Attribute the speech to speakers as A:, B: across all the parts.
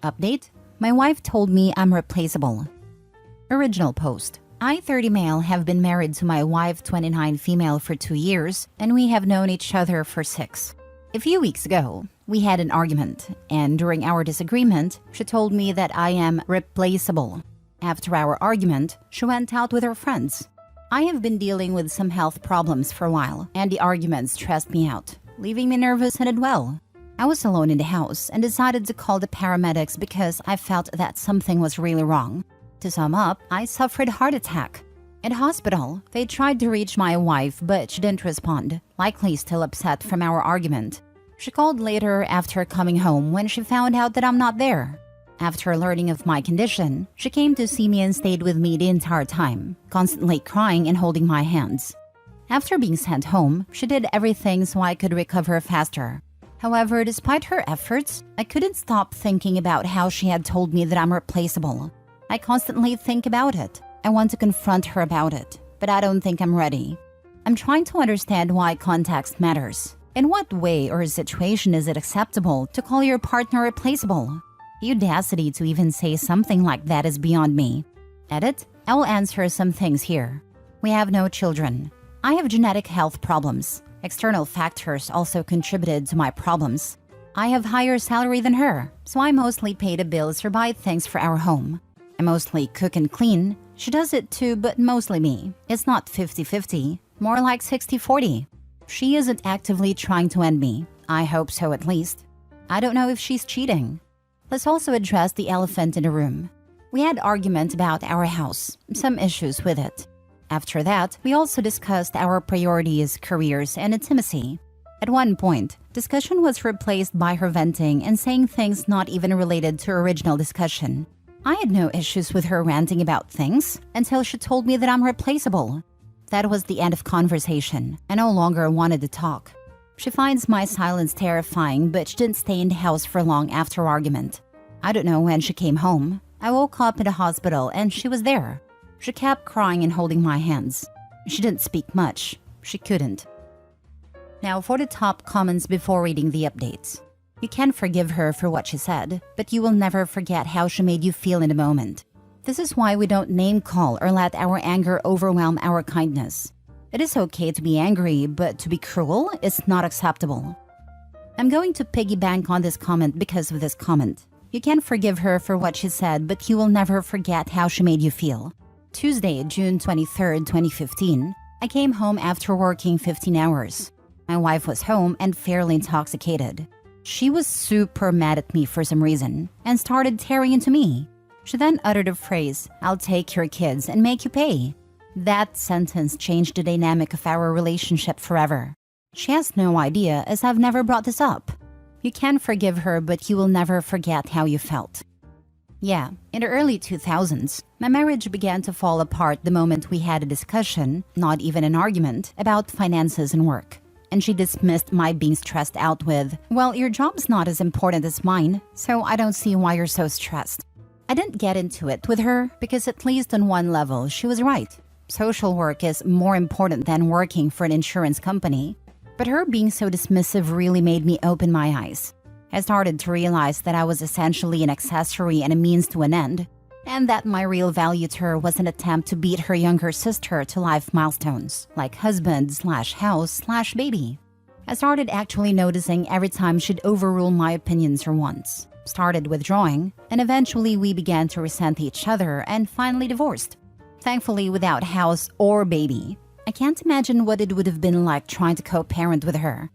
A: Update: my wife told me I'm replaceable. Original post: I, 30 male, have been married to my wife, 29 female, for 2 years, and we have known each other for 6. A few weeks ago, we had an argument, and during our disagreement, she told me that I am replaceable. After our argument, she went out with her friends. I have been dealing with some health problems for a while, and the argument stressed me out, leaving me nervous and unwell. I was alone in the house and decided to call the paramedics because I felt that something was really wrong. To sum up, I suffered a heart attack. In hospital, they tried to reach my wife, but she didn't respond, likely still upset from our argument. She called later after coming home when she found out that I'm not there. After learning of my condition, she came to see me and stayed with me the entire time, constantly crying and holding my hands. After being sent home, she did everything so I could recover faster. However, despite her efforts, I couldn't stop thinking about how she had told me that I'm replaceable. I constantly think about it. I want to confront her about it, but I don't think I'm ready. I'm trying to understand why context matters. In what way or situation is it acceptable to call your partner replaceable? The audacity to even say something like that is beyond me. Edit: I will answer some things here. We have no children. I have genetic health problems. External factors also contributed to my problems. I have higher salary than her, so I mostly pay the bills or buy things for our home. I mostly cook and clean. She does it too, but mostly me. It's not 50-50, more like 60-40. She isn't actively trying to end me. I hope so, at least. I don't know if she's cheating. Let's also address the elephant in the room. We had argument about our house, some issues with it. After that, we also discussed our priorities, careers, and intimacy. At one point, discussion was replaced by her venting and saying things not even related to original discussion. I had no issues with her ranting about things until she told me that I'm replaceable. That was the end of conversation. I no longer wanted to talk. She finds my silence terrifying, but she didn't stay in the house for long after argument. I don't know when she came home. I woke up in the hospital and she was there. She kept crying and holding my hands. She didn't speak much. She couldn't. Now for the top comments before reading the updates. You can forgive her for what she said, but you will never forget how she made you feel in the moment. This is why we don't name call or let our anger overwhelm our kindness. It is okay to be angry, but to be cruel is not acceptable. I'm going to piggyback on this comment because of this comment. You can forgive her for what she said, but you will never forget how she made you feel. Tuesday, June 23, 2015, I came home after working 15 hours. My wife was home and fairly intoxicated. She was super mad at me for some reason and started tearing into me. She then uttered a phrase, "I'll take your kids and make you pay." That sentence changed the dynamic of our relationship forever. She has no idea, as I've never brought this up. You can forgive her, but you will never forget how you felt. Yeah, in the early 2000s, my marriage began to fall apart the moment we had a discussion, not even an argument, about finances and work. And she dismissed my being stressed out with, "Well, your job's not as important as mine, so I don't see why you're so stressed." I didn't get into it with her because at least on one level, she was right. Social work is more important than working for an insurance company. But her being so dismissive really made me open my eyes. I started to realize that I was essentially an accessory and a means to an end, and that my real value to her was an attempt to beat her younger sister to life milestones, like husband/house/baby. I started actually noticing every time she'd overrule my opinions or wants. Started withdrawing, and eventually we began to resent each other and finally divorced. Thankfully without house or baby. I can't imagine what it would have been like trying to co-parent with her.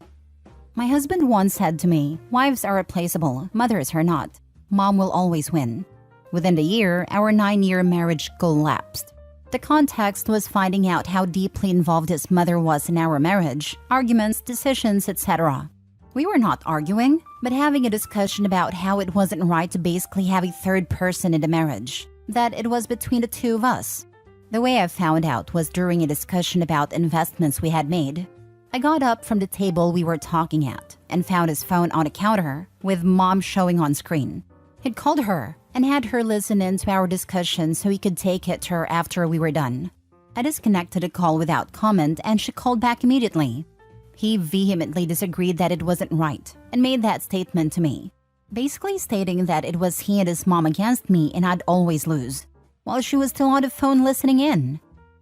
A: My husband once said to me, "Wives are replaceable, mothers are not. Mom will always win." Within the year, our 9-year marriage collapsed. The context was finding out how deeply involved his mother was in our marriage, arguments, decisions, etc. We were not arguing, but having a discussion about how it wasn't right to basically have a third person in the marriage, that it was between the two of us. The way I found out was during a discussion about investments we had made. I got up from the table we were talking at and found his phone on a counter with Mom showing on screen. He'd called her and had her listen in to our discussion so he could take it to her after we were done. I disconnected the call without comment and she called back immediately. He vehemently disagreed that it wasn't right and made that statement to me. basically stating that it was he and his mom against me and I'd always lose, while she was still on the phone listening in.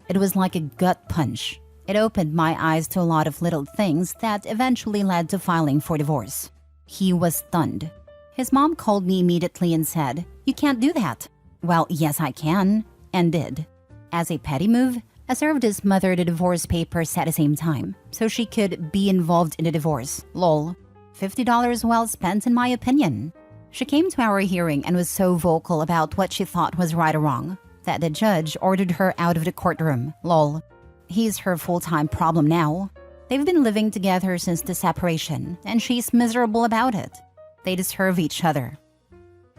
A: It was like a gut punch. It opened my eyes to a lot of little things that eventually led to filing for divorce. He was stunned. His mom called me immediately and said, "You can't do that." Well, yes, I can, and did. As a petty move, I served his mother the divorce papers at the same time, so she could be involved in the divorce. Lol. $50 well spent in my opinion. She came to our hearing and was so vocal about what she thought was right or wrong that the judge ordered her out of the courtroom. Lol. He's her full-time problem now. They've been living together since the separation, and she's miserable about it. They deserve each other.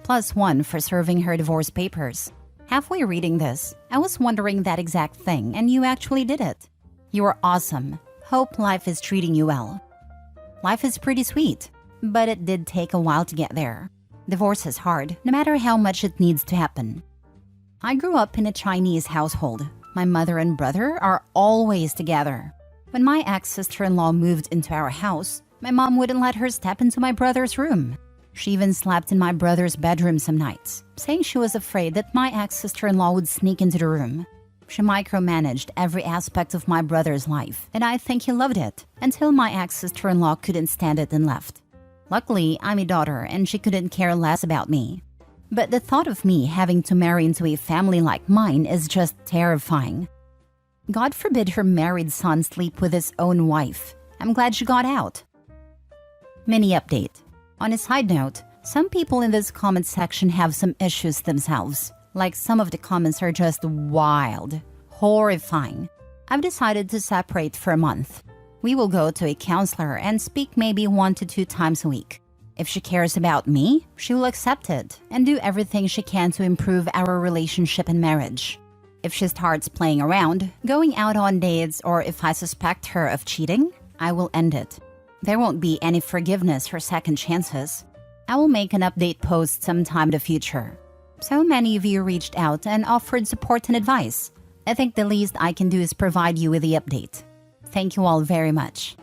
A: +1 for serving her divorce papers. Halfway reading this, I was wondering that exact thing, and you actually did it. You are awesome. Hope life is treating you well. Life is pretty sweet, but it did take a while to get there. Divorce is hard, no matter how much it needs to happen. I grew up in a Chinese household. My mother and brother are always together. When my ex-sister-in-law moved into our house, my mom wouldn't let her step into my brother's room. She even slept in my brother's bedroom some nights, saying she was afraid that my ex-sister-in-law would sneak into the room. She micromanaged every aspect of my brother's life, and I think he loved it, until my ex-sister-in-law couldn't stand it and left. Luckily, I'm a daughter, and she couldn't care less about me. But the thought of me having to marry into a family like mine is just terrifying. God forbid her married son sleep with his own wife. I'm glad she got out. Mini update. On a side note, some people in this comment section have some issues themselves. Like some of the comments are just wild, horrifying. I've decided to separate for a month. We will go to a counselor and speak maybe 1 to 2 times a week. If she cares about me, she will accept it and do everything she can to improve our relationship and marriage. If she starts playing around, going out on dates, or if I suspect her of cheating, I will end it. There won't be any forgiveness or second chances. I will make an update post sometime in the future. So many of you reached out and offered support and advice. I think the least I can do is provide you with the update. Thank you all very much.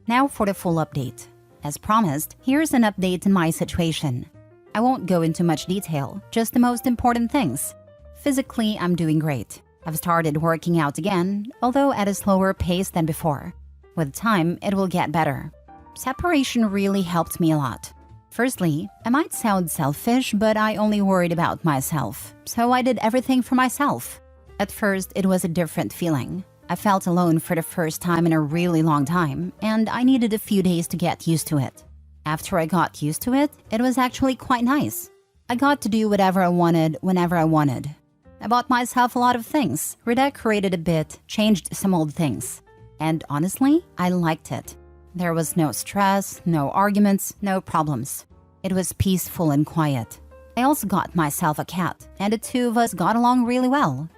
A: Now for the full update. As promised, here's an update in my situation. I won't go into much detail, just the most important things. Physically, I'm doing great. I've started working out again, although at a slower pace than before. With time, it will get better. Separation really helped me a lot. Firstly, I might sound selfish, but I only worried about myself, so I did everything for myself. At first, it was a different feeling. I felt alone for the first time in a really long time, and I needed a few days to get used to it. After I got used to it, it was actually quite nice. I got to do whatever I wanted whenever I wanted. I bought myself a lot of things, redecorated a bit, changed some old things. And honestly, I liked it. There was no stress, no arguments, no problems. It was peaceful and quiet. I also got myself a cat, and the two of us got along really well.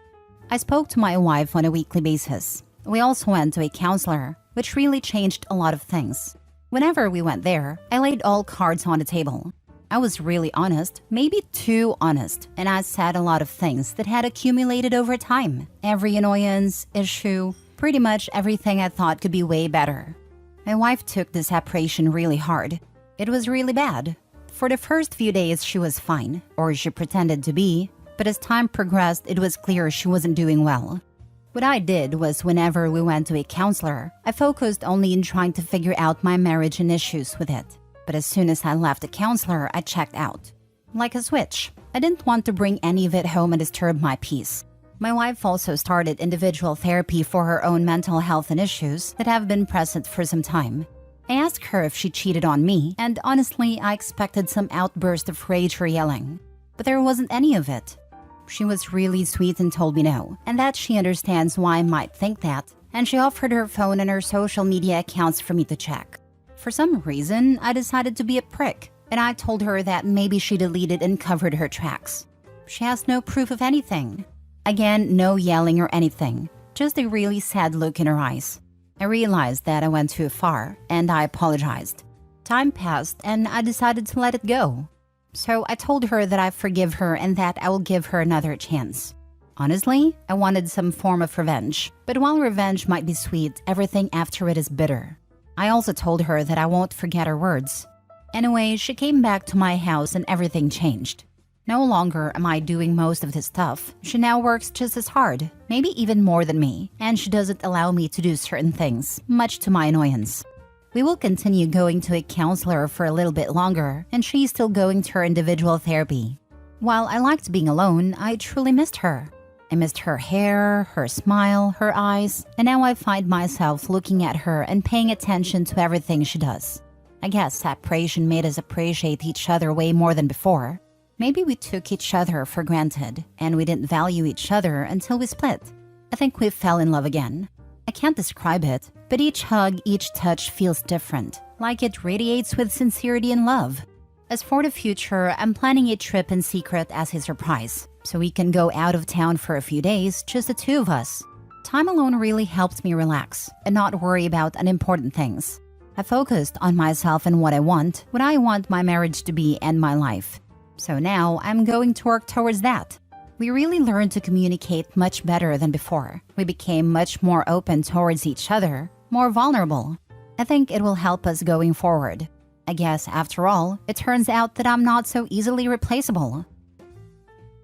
A: I spoke to my wife on a weekly basis. We also went to a counselor, which really changed a lot of things. Whenever we went there, I laid all cards on the table. I was really honest, maybe too honest, and I said a lot of things that had accumulated over time. Every annoyance, issue, pretty much everything I thought could be way better. My wife took the separation really hard. It was really bad. For the first few days, she was fine, or she pretended to be, but as time progressed, it was clear she wasn't doing well. What I did was whenever we went to a counselor, I focused only in trying to figure out my marriage and issues with it. But as soon as I left the counselor, I checked out. Like a switch. I didn't want to bring any of it home and disturb my peace. My wife also started individual therapy for her own mental health and issues that have been present for some time. I asked her if she cheated on me, and honestly, I expected some outburst of rage or yelling. But there wasn't any of it. She was really sweet and told me no, and that she understands why I might think that, and she offered her phone and her social media accounts for me to check. For some reason, I decided to be a prick, and I told her that maybe she deleted and covered her tracks. She has no proof of anything. Again, no yelling or anything, just a really sad look in her eyes. I realized that I went too far, and I apologized. Time passed, and I decided to let it go. So I told her that I forgive her and that I will give her another chance. Honestly, I wanted some form of revenge, but while revenge might be sweet, everything after it is bitter. I also told her that I won't forget her words. Anyway, she came back to my house and everything changed. No longer am I doing most of this stuff. She now works just as hard, maybe even more than me, and she doesn't allow me to do certain things, much to my annoyance. We will continue going to a counselor for a little bit longer, and she's still going to her individual therapy. While I liked being alone, I truly missed her. I missed her hair, her smile, her eyes, and now I find myself looking at her and paying attention to everything she does. I guess separation made us appreciate each other way more than before. Maybe we took each other for granted, and we didn't value each other until we split. I think we fell in love again. I can't describe it, but each hug, each touch feels different, like it radiates with sincerity and love. As for the future, I'm planning a trip in secret as a surprise, so we can go out of town for a few days, just the two of us. Time alone really helped me relax and not worry about unimportant things. I focused on myself and what I want my marriage to be and my life. So now I'm going to work towards that. We really learned to communicate much better than before. We became much more open towards each other, more vulnerable. I think it will help us going forward. I guess after all, it turns out that I'm not so easily replaceable.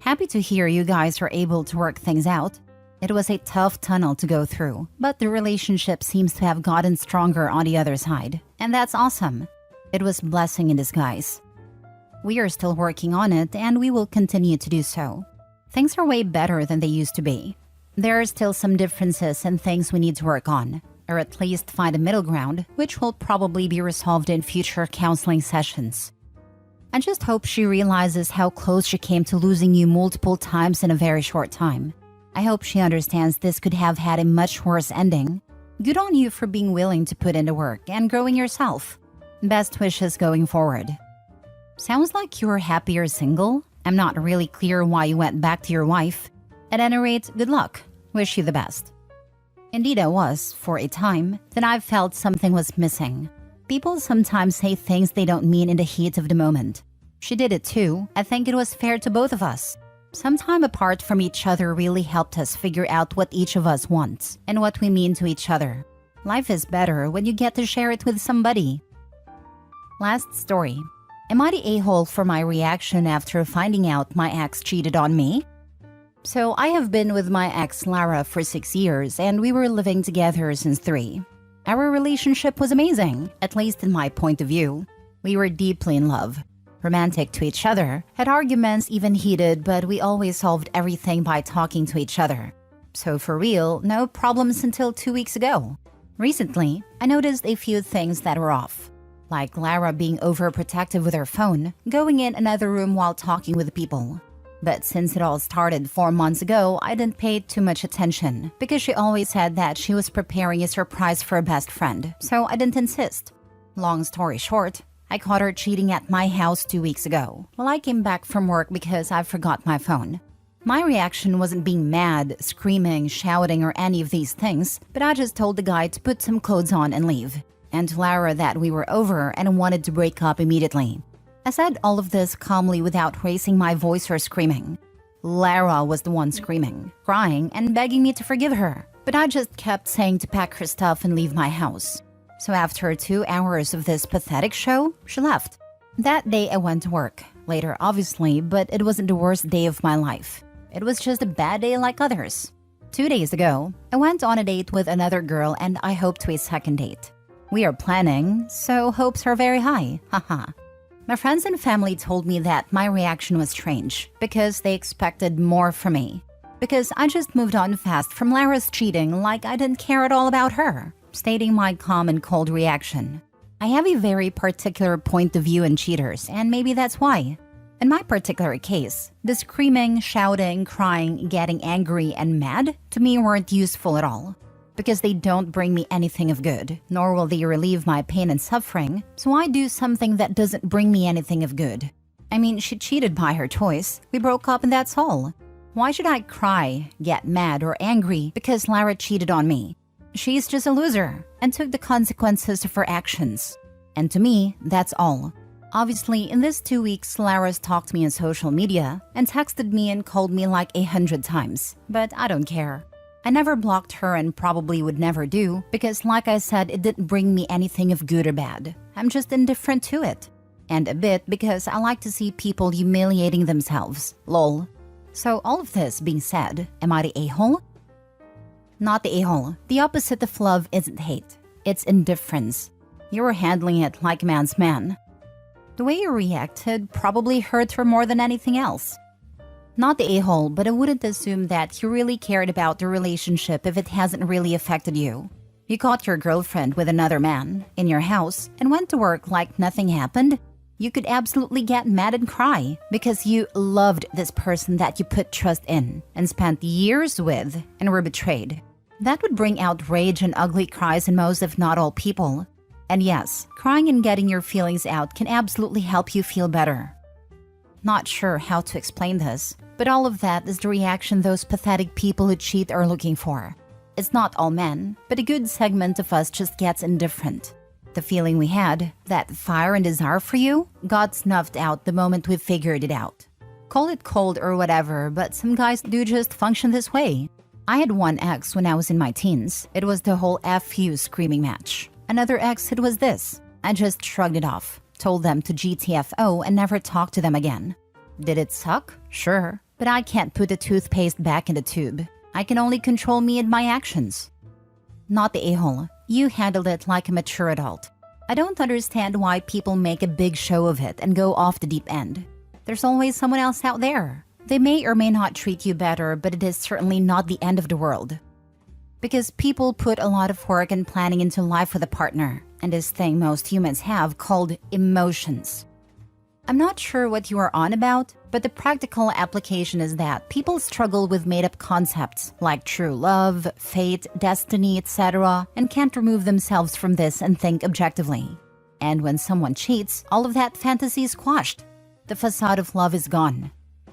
A: Happy to hear you guys are able to work things out. It was a tough tunnel to go through, but the relationship seems to have gotten stronger on the other side, and that's awesome. It was a blessing in disguise. We are still working on it, and we will continue to do so. Things are way better than they used to be. There are still some differences and things we need to work on, or at least find a middle ground, which will probably be resolved in future counseling sessions. I just hope she realizes how close she came to losing you multiple times in a very short time. I hope she understands this could have had a much worse ending. Good on you for being willing to put in the work and growing yourself. Best wishes going forward. Sounds like you're happier single. I'm not really clear why you went back to your wife. At any rate, good luck. Wish you the best. Indeed, I was, for a time, that I felt something was missing. People sometimes say things they don't mean in the heat of the moment. She did it too. I think it was fair to both of us. Some time apart from each other really helped us figure out what each of us wants and what we mean to each other. Life is better when you get to share it with somebody. Last story. Am I the a-hole for my reaction after finding out my ex cheated on me? So I have been with my ex Lara for 6 years, and we were living together since 3. Our relationship was amazing, at least in my point of view. We were deeply in love, romantic to each other, had arguments even heated, but we always solved everything by talking to each other. So for real, no problems until 2 weeks ago. Recently, I noticed a few things that were off. Like Lara being overprotective with her phone, going in another room while talking with people. But since it all started 4 months ago, I didn't pay too much attention because she always said that she was preparing a surprise for a best friend, so I didn't insist. Long story short, I caught her cheating at my house 2 weeks ago while I came back from work because I forgot my phone. My reaction wasn't being mad, screaming, shouting, or any of these things, but I just told the guy to put some clothes on and leave, and to Lara that we were over and wanted to break up immediately. I said all of this calmly without raising my voice or screaming. Lara was the one screaming, crying, and begging me to forgive her, but I just kept saying to pack her stuff and leave my house. So after 2 hours of this pathetic show, she left. That day I went to work, later obviously, but it wasn't the worst day of my life. It was just a bad day like others. 2 days ago, I went on a date with another girl and I hope to a second date. We are planning, so hopes are very high, haha. My friends and family told me that my reaction was strange because they expected more from me. Because I just moved on fast from Lara's cheating like I didn't care at all about her, stating my calm and cold reaction. I have a very particular point of view on cheaters, and maybe that's why. In my particular case, the screaming, shouting, crying, getting angry, and mad to me weren't useful at all. Because they don't bring me anything of good, nor will they relieve my pain and suffering, so I do something that doesn't bring me anything of good. I mean, she cheated by her choice. We broke up and that's all. Why should I cry, get mad, or angry because Lara cheated on me? She's just a loser and took the consequences of her actions. And to me, that's all. Obviously, in these 2 weeks, Lara's talked to me on social media and texted me and called me like 100 times, but I don't care. I never blocked her and probably would never do because like I said, it didn't bring me anything of good or bad. I'm just indifferent to it. And a bit because I like to see people humiliating themselves. Lol. So all of this being said, am I the a-hole? Not the a-hole. The opposite of love isn't hate. It's indifference. You're handling it like a man's man. The way you reacted probably hurt her more than anything else. Not the a-hole, but I wouldn't assume that you really cared about the relationship if it hasn't really affected you. You caught your girlfriend with another man in your house and went to work like nothing happened. You could absolutely get mad and cry because you loved this person that you put trust in and spent years with and were betrayed. That would bring out rage and ugly cries in most, if not all, people. And yes, crying and getting your feelings out can absolutely help you feel better. Not sure how to explain this, but all of that is the reaction those pathetic people who cheat are looking for. It's not all men, but a good segment of us just gets indifferent. The feeling we had, that fire and desire for you, got snuffed out the moment we figured it out. Call it cold or whatever, but some guys do just function this way. I had one ex when I was in my teens. It was the whole F you screaming match. Another ex, it was this. I just shrugged it off, told them to GTFO and never talked to them again. Did it suck? Sure. But I can't put the toothpaste back in the tube. I can only control me and my actions. Not the a-hole. You handled it like a mature adult. I don't understand why people make a big show of it and go off the deep end. There's always someone else out there. They may or may not treat you better, but it is certainly not the end of the world. Because people put a lot of work and planning into life with a partner, and this thing most humans have called emotions. I'm not sure what you are on about, but the practical application is that people struggle with made-up concepts like true love, fate, destiny, etc., and can't remove themselves from this and think objectively. And when someone cheats, all of that fantasy is quashed. The facade of love is gone.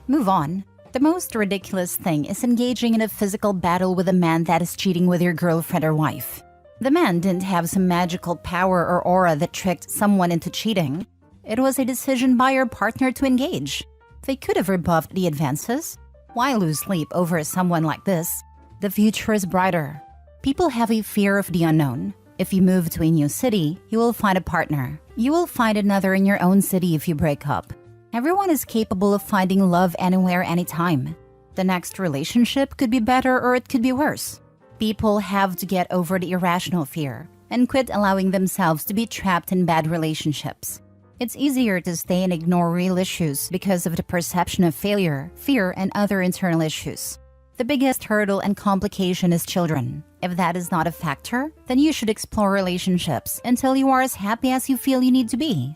A: Move on. The most ridiculous thing is engaging in a physical battle with a man that is cheating with your girlfriend or wife. The man didn't have some magical power or aura that tricked someone into cheating. It was a decision by your partner to engage. They could have rebuffed the advances. Why lose sleep over someone like this? The future is brighter. People have a fear of the unknown. If you move to a new city, you will find a partner. You will find another in your own city if you break up. Everyone is capable of finding love anywhere, anytime. The next relationship could be better or it could be worse. People have to get over the irrational fear and quit allowing themselves to be trapped in bad relationships. It's easier to stay and ignore real issues because of the perception of failure, fear, and other internal issues. The biggest hurdle and complication is children. If that is not a factor, then you should explore relationships until you are as happy as you feel you need to be.